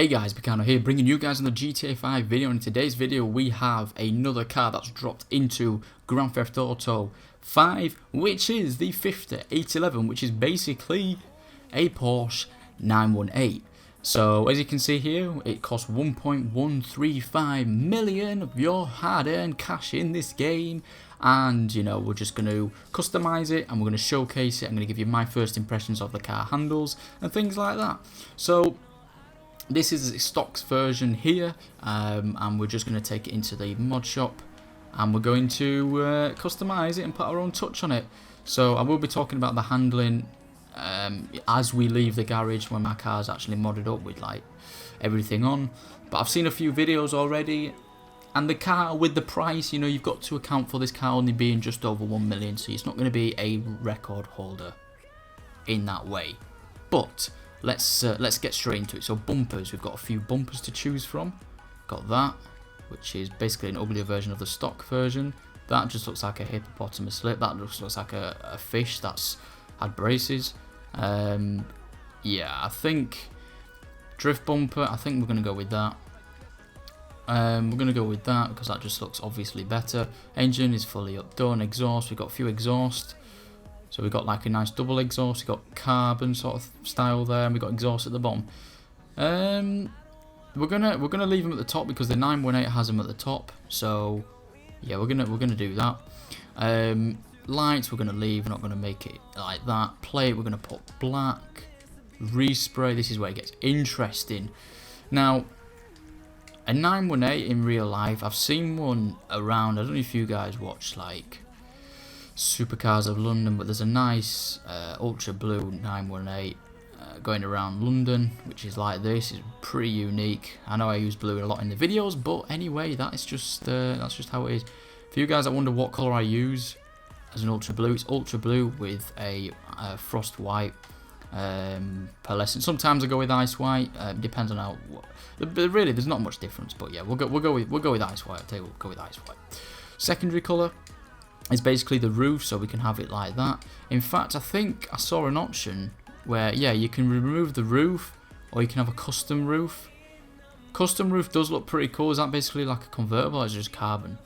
Hey guys, PeeCarNoo here, bringing you guys another GTA 5 video. In today's video we have another car that's dropped into Grand Theft Auto 5, which is the Pfister 811, which is basically a Porsche 918. So as you can see here, it costs 1.135 million of your hard-earned cash in this game. And you know, we're just going to customize it and we're going to showcase it. I'm going to give you my first impressions of the car handles and things like that. So this is a stocks version here, and we're just going to take it into the mod shop and we're going to customize it and put our own touch on it. So I will be talking about the handling as we leave the garage when my car's actually modded up with like everything on. But I've seen a few videos already, and the car with the price, you know, you've got to account for this car only being just over 1 million, so it's not going to be a record holder in that way. But let's get straight into it. So bumpers, we've got a few bumpers to choose from. Got that, which is basically an uglier version of the stock version. That just looks like a hippopotamus lip. That just looks like a fish that's had braces. Yeah, I think drift bumper, I think we're going to go with that. We're going to go with that because that just looks obviously better. Engine is fully up done. Exhaust, we've got a few exhaust. So we've got like a nice double exhaust, we've got carbon sort of style there, and we've got exhaust at the bottom. We're gonna leave them at the top because the 918 has them at the top. So yeah, we're gonna do that. Lights we're gonna leave, we're not gonna make it like that. Plate we're gonna put black. Respray, this is where it gets interesting. Now, a 918 in real life, I've seen one around. I don't know if you guys watch like Supercars of London, but there's a nice ultra blue 918 going around London, which is like this. It's pretty unique. I know I use blue a lot in the videos, but anyway, that's just how it is. For you guys that wonder what color I use as an ultra blue, it's ultra blue with a frost white pearlescent. Sometimes I go with ice white. Depends on how. Really, there's not much difference, but yeah, we'll go with ice white. I'll tell you, we'll go with ice white. Secondary color is basically the roof, so we can have it like that. In fact, I think I saw an option where, yeah, you can remove the roof or you can have a custom roof. Custom roof does look pretty cool. Is that basically like a convertible or is it just carbon?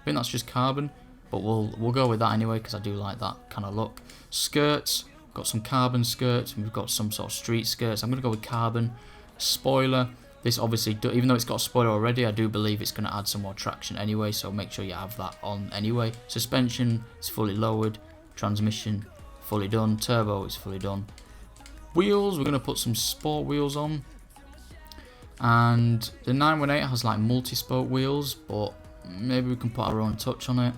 I think that's just carbon, but we'll go with that anyway because I do like that kind of look. Skirts, got some carbon skirts and we've got some sort of street skirts. I'm going to go with carbon. Spoiler. This obviously, even though it's got a spoiler already, I do believe it's going to add some more traction anyway, so make sure you have that on anyway. Suspension is fully lowered, transmission fully done, turbo is fully done. Wheels, we're going to put some sport wheels on. And the 918 has like multi-spoke wheels, but maybe we can put our own touch on it.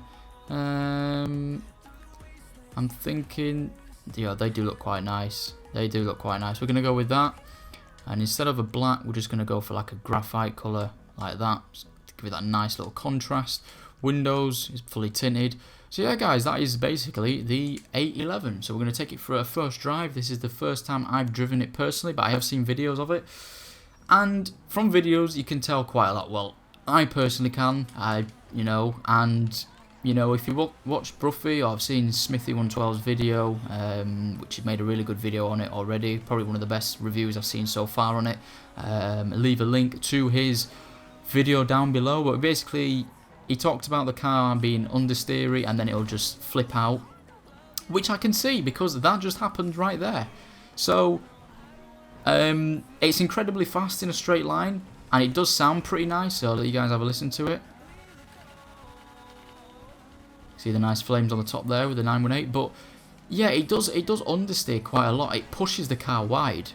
I'm thinking, yeah, they do look quite nice. They do look quite nice. We're going to go with that. And instead of a black, we're just going to go for like a graphite colour, like that, to give it that nice little contrast. Windows is fully tinted. So yeah guys, that is basically the 811. So we're going to take it for a first drive. This is the first time I've driven it personally, but I have seen videos of it. And from videos you can tell quite a lot. Well, I personally can, you know, if you watch Bruffy, or I've seen Smithy112's video, which has made a really good video on it already, probably one of the best reviews I've seen so far on it. Leave a link to his video down below, but basically he talked about the car being understeery and then it'll just flip out, which I can see because that just happened right there. So it's incredibly fast in a straight line and it does sound pretty nice, so I'll let you guys have a listen to it. See the nice flames on the top there with the 918, but yeah, it does understeer quite a lot. It pushes the car wide,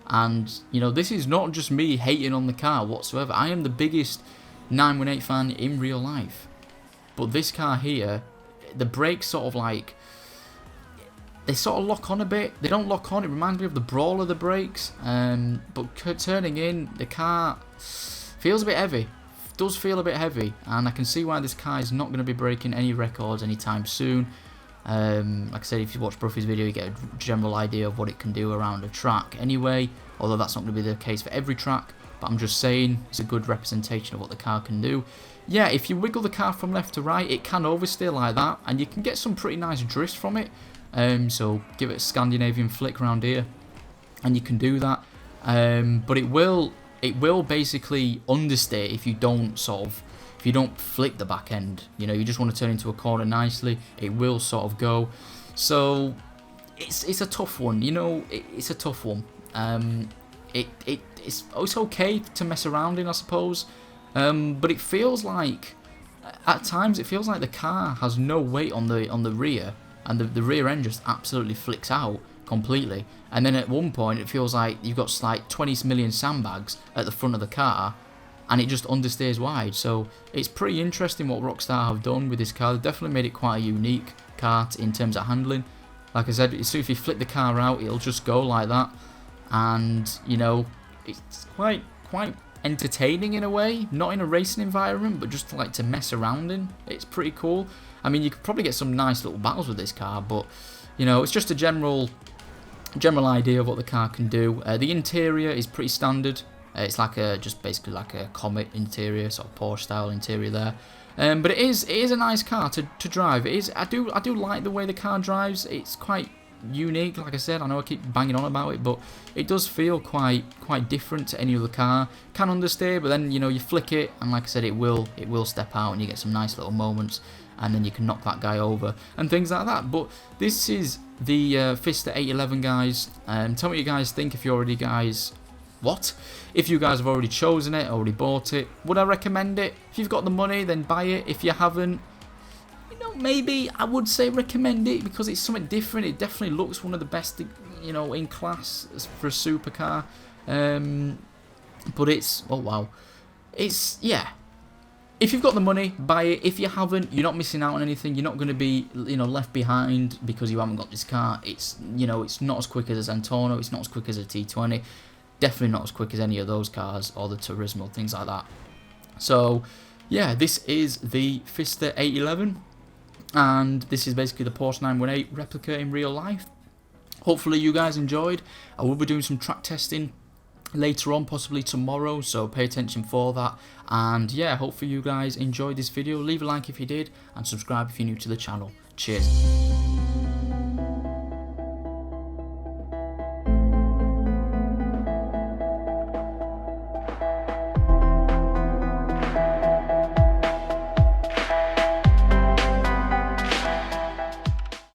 and you know, this is not just me hating on the car whatsoever. I am the biggest 918 fan in real life, but this car here, the brakes sort of like, they sort of lock on a bit. They don't lock on. It reminds me of the Brawler, the brakes, but turning in, the car feels a bit heavy. Does feel a bit heavy, and I can see why this car is not going to be breaking any records anytime soon. Like I said, if you watch Bruffy's video, you get a general idea of what it can do around a track anyway, although that's not going to be the case for every track, but I'm just saying it's a good representation of what the car can do. Yeah, if you wiggle the car from left to right, it can oversteer like that, and you can get some pretty nice drifts from it. So give it a Scandinavian flick around here, and you can do that. But it will it will basically understeer if you don't flick the back end. You know, you just want to turn into a corner nicely, it will sort of go. So it's a tough one, you know, it's a tough one. It's okay to mess around in, I suppose, but it feels like at times the car has no weight on the rear, and the rear end just absolutely flicks out completely. And then at one point it feels like you've got like 20 million sandbags at the front of the car, and it just understeers wide. So it's pretty interesting what Rockstar have done with this car. They've definitely made it quite a unique car in terms of handling. Like I said, so if you flip the car out, it'll just go like that, and you know, it's quite entertaining in a way, not in a racing environment, but just like to mess around in. It's pretty cool. I mean, you could probably get some nice little battles with this car, but you know, it's just a general idea of what the car can do. The interior is pretty standard. It's like just basically like a Comet interior, sort of Porsche style interior there. But it is a nice car to drive. It is. I do like the way the car drives. It's quite unique. Like I said, I know I keep banging on about it, but it does feel quite different to any other car. Can understeer, but then you know, you flick it, and like I said, it will step out, and you get some nice little moments, and then you can knock that guy over and things like that. But this is the Pfister 811, guys. Tell me what you guys think. If you guys have already chosen it, already bought it, would I recommend it? If you've got the money, then buy it. If you haven't, you know, maybe I would say recommend it because it's something different. It definitely looks one of the best, you know, in class for a supercar. But it's, oh wow, it's, yeah. If you've got the money, buy it. If you haven't, you're not missing out on anything. You're not going to be, you know, left behind because you haven't got this car. It's, you know, it's not as quick as a Antonio. It's not as quick as a T20. Definitely not as quick as any of those cars or the Turismo, things like that. So, yeah, this is the Pfister 811, and this is basically the Porsche 918 replica in real life. Hopefully you guys enjoyed. I will be doing some track testing later on, possibly tomorrow, so pay attention for that. And yeah, hopefully you guys enjoyed this video. Leave a like if you did, and subscribe if you're new to the channel. Cheers.